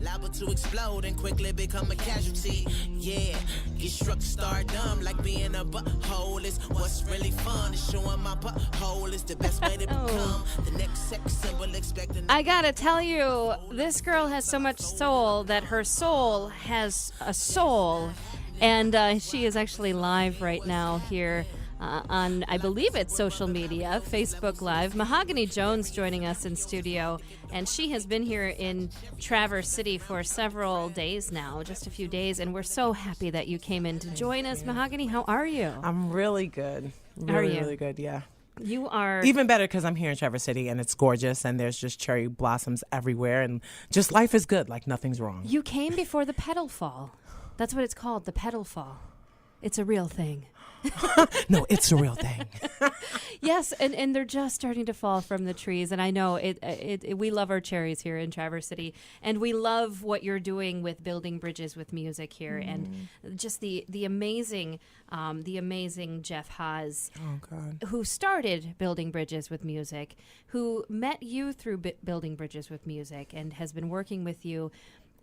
liable to explode and quickly become a casualty. Yeah, get struck stardom like being a butthole is what's really fun. Is showing my butthole is the best way to become the next sex symbol. Expecting. I gotta tell you, this girl has so much soul that her soul has a soul, and she is actually live right now here. On, I believe it's social media, Facebook Live. Mahogany Jones joining us in studio, and she has been here in Traverse City for several days now, just a few days, and we're so happy that you came in to join us. Mahogany, how are you? I'm really good. Really good, yeah. You are... Even better because I'm here in Traverse City, and it's gorgeous, and there's just cherry blossoms everywhere, and just life is good, like nothing's wrong. You came before the petal fall. That's what it's called, the petal fall. It's a real thing. No, it's a real thing. Yes, and they're just starting to fall from the trees. And I know we love our cherries here in Traverse City, and we love what you're doing with building bridges with music here, and just the amazing Jeff Haas, who started Building Bridges with Music, who met you through Building Bridges with Music, and has been working with you.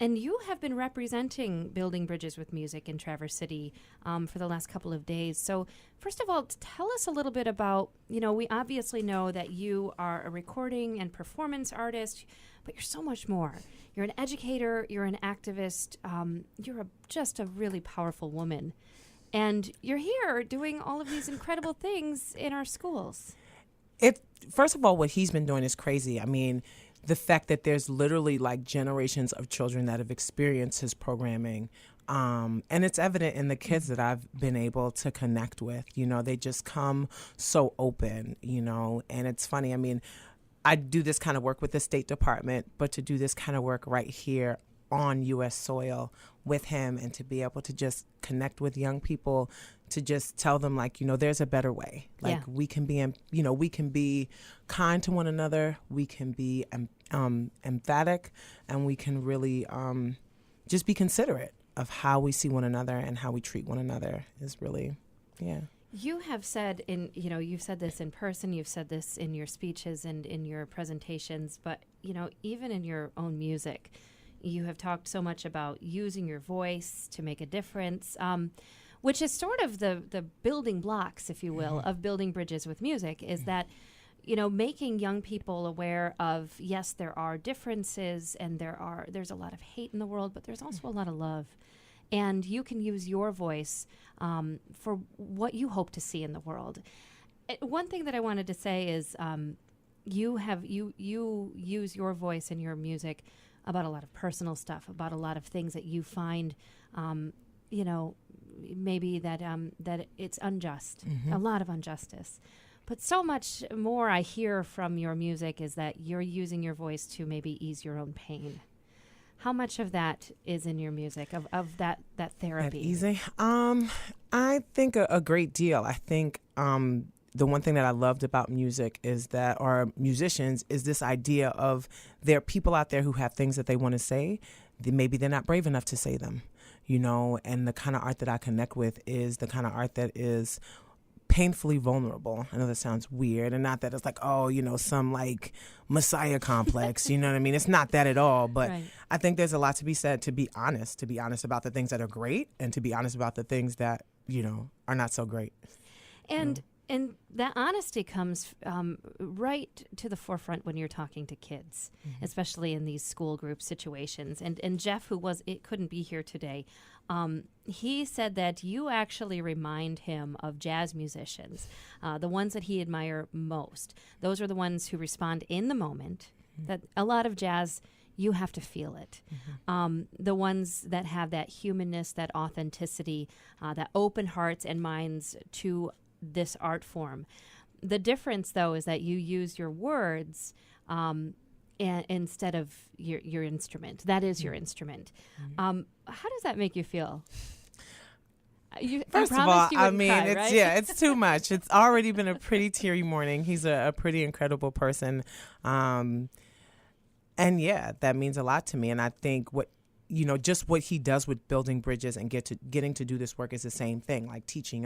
And you have been representing Building Bridges with Music in Traverse City for the last couple of days. So first of all, tell us a little bit about, we obviously know that you are a recording and performance artist, but you're so much more. You're an educator, you're an activist, you're just a really powerful woman. And you're here doing all of these incredible things in our schools. First of all, what he's been doing is crazy. I mean, the fact that there's literally like generations of children that have experienced his programming. And it's evident in the kids that I've been able to connect with. They just come so open, and it's funny. I mean, I do this kind of work with the State Department, but to do this kind of work right here on U.S. soil with him, and to be able to just connect with young people, to just tell them, like, there's a better way. Like, we can be, we can be kind to one another. We can be emphatic, and we can really just be considerate of how we see one another and how we treat one another is really, yeah. You have said you've said this in person, you've said this in your speeches and in your presentations, but, even in your own music, you have talked so much about using your voice to make a difference, which is sort of the building blocks, if you will, of building bridges with music, is that, making young people aware of, yes, there are differences and there's a lot of hate in the world, but there's also a lot of love. And you can use your voice for what you hope to see in the world. One thing that I wanted to say is you use your voice in your music about a lot of personal stuff, about a lot of things that you find, maybe that it's unjust, a lot of injustice. But so much more I hear from your music is that you're using your voice to maybe ease your own pain. How much of that is in your music, of that therapy? That easy? I think a great deal. I think the one thing that I loved about music is that, or musicians, is this idea of there are people out there who have things that they want to say. Maybe they're not brave enough to say them, and the kind of art that I connect with is the kind of art that is painfully vulnerable. I know that sounds weird, and not that it's like, some like Messiah complex, you know what I mean? It's not that at all, but right. I think there's a lot to be said to be honest about the things that are great, and to be honest about the things that, are not so great. And that honesty comes right to the forefront when you're talking to kids, especially in these school group situations. And Jeff, who couldn't be here today, he said that you actually remind him of jazz musicians, the ones that he admire most. Those are the ones who respond in the moment. That a lot of jazz, you have to feel it. The ones that have that humanness, that authenticity, that open hearts and minds to this art form. The difference, though, is that you use your words instead of your instrument. That is your instrument. How does that make you feel? First of all, I mean, cry, it's right? it's too much. It's already been a pretty teary morning. He's a pretty incredible person. And yeah, that means a lot to me. And I think what you know, just what he does with building bridges and getting to do this work is the same thing, like teaching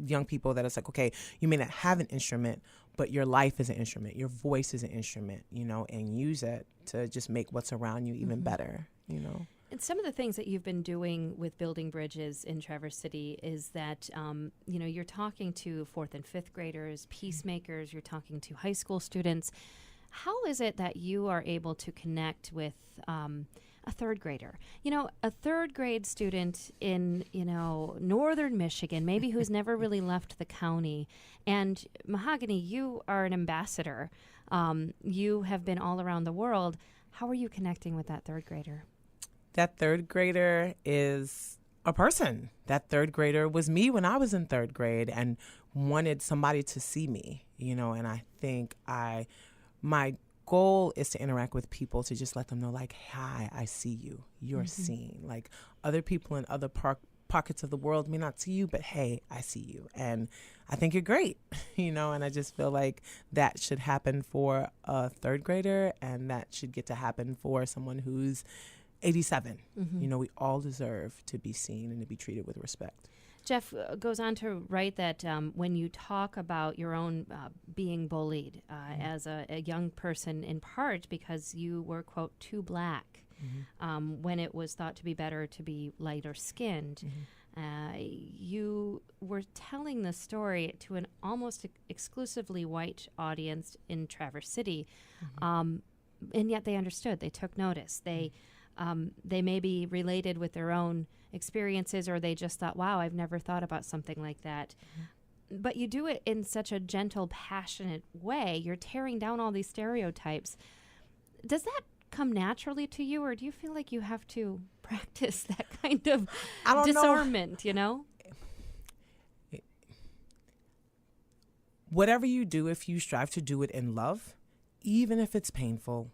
young people that it's like, okay, you may not have an instrument, but your life is an instrument, your voice is an instrument, you know, and use it to just make what's around you even better, you know. And some of the things that you've been doing with building bridges in Traverse City is that, you know, you're talking to 4th and 5th graders, peacemakers, you're talking to high school students. How is it that you are able to connect with a 3rd grader? You know, a 3rd grade student in, you know, northern Michigan, maybe who's never really left the county. And Mahogany, you are an ambassador. You have been all around the world. How are you connecting with that 3rd grader? That 3rd grader is a person. That 3rd grader was me when I was in 3rd grade and wanted somebody to see me, you know, and I think my goal is to interact with people, to just let them know, like, hi, I see you. You're seen. Like, other people in other pockets of the world may not see you, but hey, I see you. And I think you're great, you know, and I just feel like that should happen for a 3rd grader, and that should get to happen for someone who's 87. You know, we all deserve to be seen and to be treated with respect. Jeff goes on to write that when you talk about your own being bullied as a young person, in part because you were, quote, too black, when it was thought to be better to be lighter skinned, you were telling the story to an almost exclusively white audience in Traverse City, and yet they understood. They took notice. They maybe related with their own experiences, or they just thought, wow, I've never thought about something like that. But you do it in such a gentle, passionate way. You're tearing down all these stereotypes. Does that come naturally to you, or do you feel like you have to practice that kind of disarmament, you know? Whatever you do, if you strive to do it in love, even if it's painful,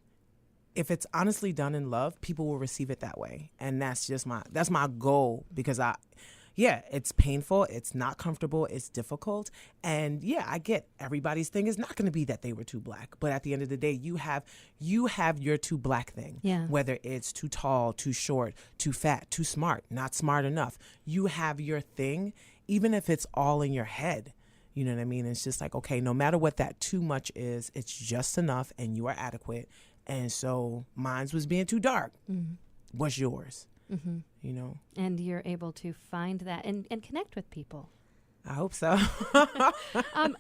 if it's honestly done in love, people will receive it that way. And that's just my goal, because it's painful. It's not comfortable. It's difficult. And yeah, I get everybody's thing is not going to be that they were too black. But at the end of the day, you have your too black thing, whether it's too tall, too short, too fat, too smart, not smart enough. You have your thing, even if it's all in your head. You know what I mean? It's just like, okay, no matter what that too much is, it's just enough and you are adequate. And so mine was being too dark. What's yours? You know? And you're able to find that and connect with people. I hope so. I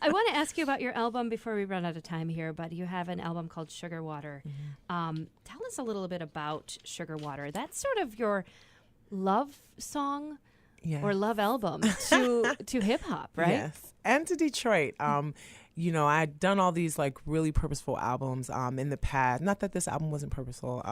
want to ask you about your album before we run out of time here, but you have an album called Sugar Water. Tell us a little bit about Sugar Water. That's sort of your love song or love album to hip hop, right? Yes, and to Detroit. You know, I'd done all these like really purposeful albums in the past. Not that this album wasn't purposeful.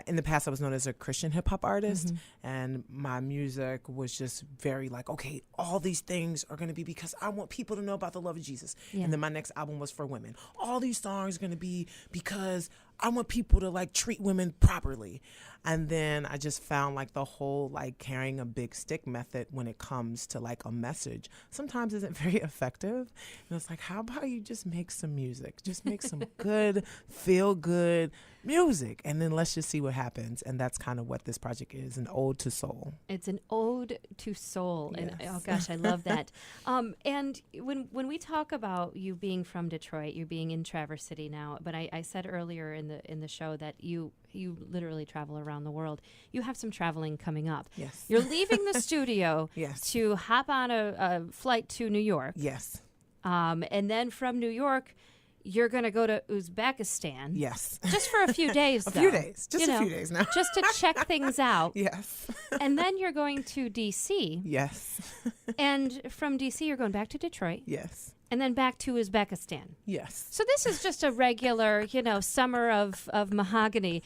In the past, I was known as a Christian hip hop artist, and my music was just very like, okay, all these things are going to be because I want people to know about the love of Jesus. And then my next album was for women. All these songs are going to be because I want people to like treat women properly. And then I just found like the whole like carrying a big stick method when it comes to like a message sometimes isn't very effective. And it's like, how about you just make some music? Just make some good, feel good music. And then let's just see what happens. And that's kind of what this project is, an ode to soul. It's an ode to soul. Yes. And oh gosh, I love that. And when we talk about you being from Detroit, you being in Traverse City now, but I said earlier in the show that you literally travel around the world. You have some traveling coming up. Yes. You're leaving the studio to hop on a flight to New York. Yes. And then from New York, you're going to go to Uzbekistan. Yes. Just for a few days, a few days. Just a few days now. Just to check things out. Yes. And then you're going to D.C. Yes. And from D.C., you're going back to Detroit. Yes. And then back to Uzbekistan. Yes. So this is just a regular, summer of Mahogany.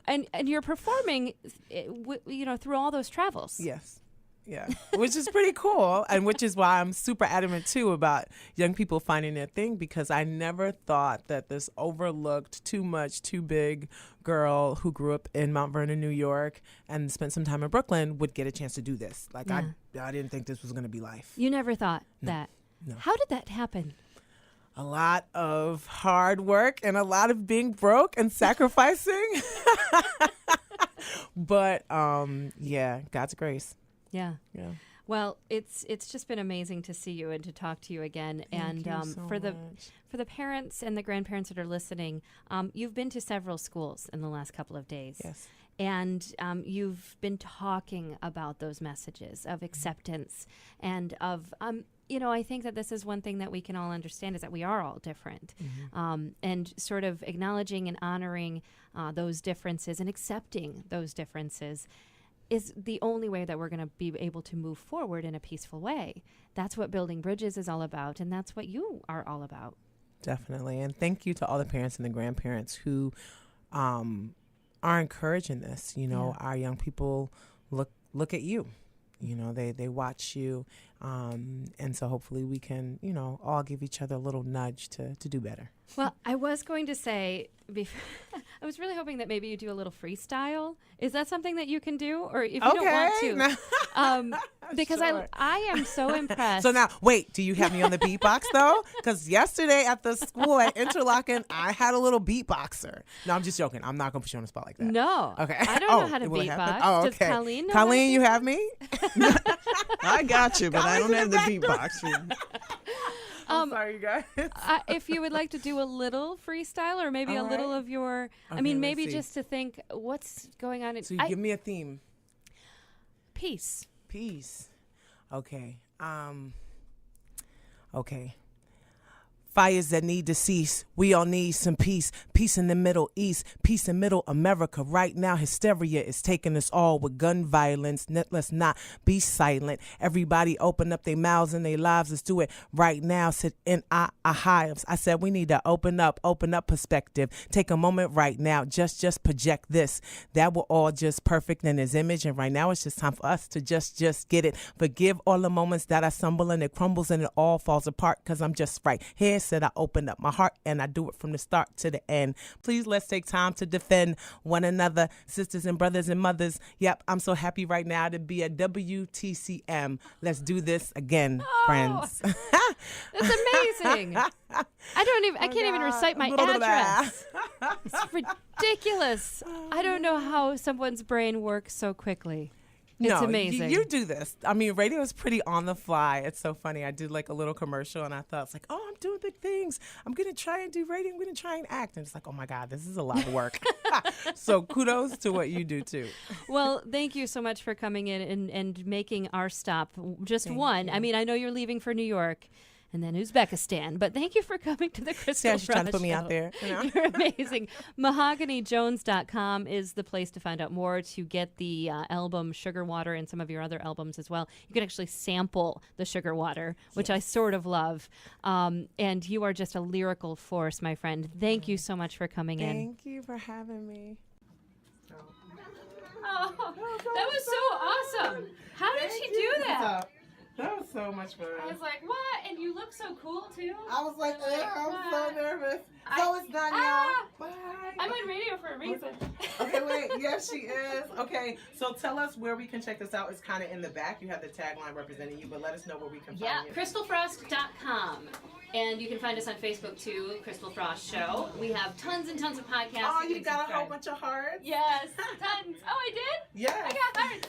And you're performing, through all those travels. Yes. Yeah. Which is pretty cool. And which is why I'm super adamant, too, about young people finding their thing, because I never thought that this overlooked, too big girl who grew up in Mount Vernon, New York, and spent some time in Brooklyn would get a chance to do this. Like, I didn't think this was going to be life. You never thought that? No. How did that happen? A lot of hard work and a lot of being broke and sacrificing. But yeah, God's grace. Yeah. Yeah. Well, it's just been amazing to see you and to talk to you again. Thank you so for much. the parents and the grandparents that are listening, you've been to several schools in the last couple of days. Yes. And you've been talking about those messages of acceptance and of, I think that this is one thing that we can all understand is that we are all different. And sort of acknowledging and honoring those differences and accepting those differences is the only way that we're going to be able to move forward in a peaceful way. That's what Building Bridges is all about, and that's what you are all about. Definitely. And thank you to all the parents and the grandparents who are encouraging this. Our young people look at you. They watch you. And so hopefully we can, all give each other a little nudge to do better. Well, I was going to say, I was really hoping that maybe you do a little freestyle. Is that something that you can do? Or if you don't want to? Because Sure. I am so impressed. So now, wait, do you have me on the beatbox though? Because yesterday at the school at Interlochen, I had a little beatboxer. No, I'm just joking. I'm not going to put you on the spot like that. No. Okay. I don't know how to will it happen? beatbox. Oh, Does okay. Colleen know Colleen, you how have me? I got you, but I don't have the beatbox. I'm sorry, you guys. if you would like to do a little freestyle or maybe All a little right. of your, Okay, maybe let's see. just to think what's going on. So you give me a theme. Peace. Peace. Okay. Okay. Fires that need to cease. We all need some peace. Peace in the Middle East. Peace in Middle America. Right now, hysteria is taking us all with gun violence. Let's not be silent. Everybody open up their mouths and their lives. Let's do it right now. Sit in our hives. I said we need to open up perspective. Take a moment right now. Just project this. That we're all just perfect in His image. And right now, it's just time for us to just get it. Forgive all the moments that I stumble and it crumbles and it all falls apart because I'm just right here. Said I open up my heart and I do it from the start to the end. Please let's take time to defend one another, sisters and brothers and mothers. Yep, I'm so happy right now to be at WTCM. Let's do this again, friends. That's amazing. I can't even recite my address. It's ridiculous. I don't know how someone's brain works so quickly. It's amazing. You do this. I mean, radio is pretty on the fly. It's so funny. I did like a little commercial and I thought, it's like, oh, I'm doing big things. I'm going to try and do radio. I'm going to try and act. And it's like, oh my God, this is a lot of work. So kudos to what you do too. Well, thank you so much for coming in and making our stop just one. you. I mean, I know you're leaving for New York and then Uzbekistan, but thank you for coming to the Christal Yeah, she's trying to put me Show. out there. You're amazing. MahoganyJones.com is the place to find out more, to get the album Sugar Water and some of your other albums as well. You can actually sample the Sugar Water, which I sort of love. And you are just a lyrical force, my friend. Thank you so much for coming in. Thank you for having me. Oh, that was so awesome. How did she do that? That was so much fun. I was like, what? And you look so cool, too. I was like, I'm so nervous. I- So it's done, y'all. Bye. I'm on radio for a reason. Okay, wait. Yes, she is. Okay, so tell us where we can check this out. It's kind of in the back. You have the tagline representing you, but let us know where we can Yeah, find you. crystalfrost.com. And you can find us on Facebook, too, Christal Frost Show. We have tons and tons of podcasts. Oh, can you got a whole subscribe. bunch of hearts? Yes, tons. Oh, I did? Yes. I got hearts.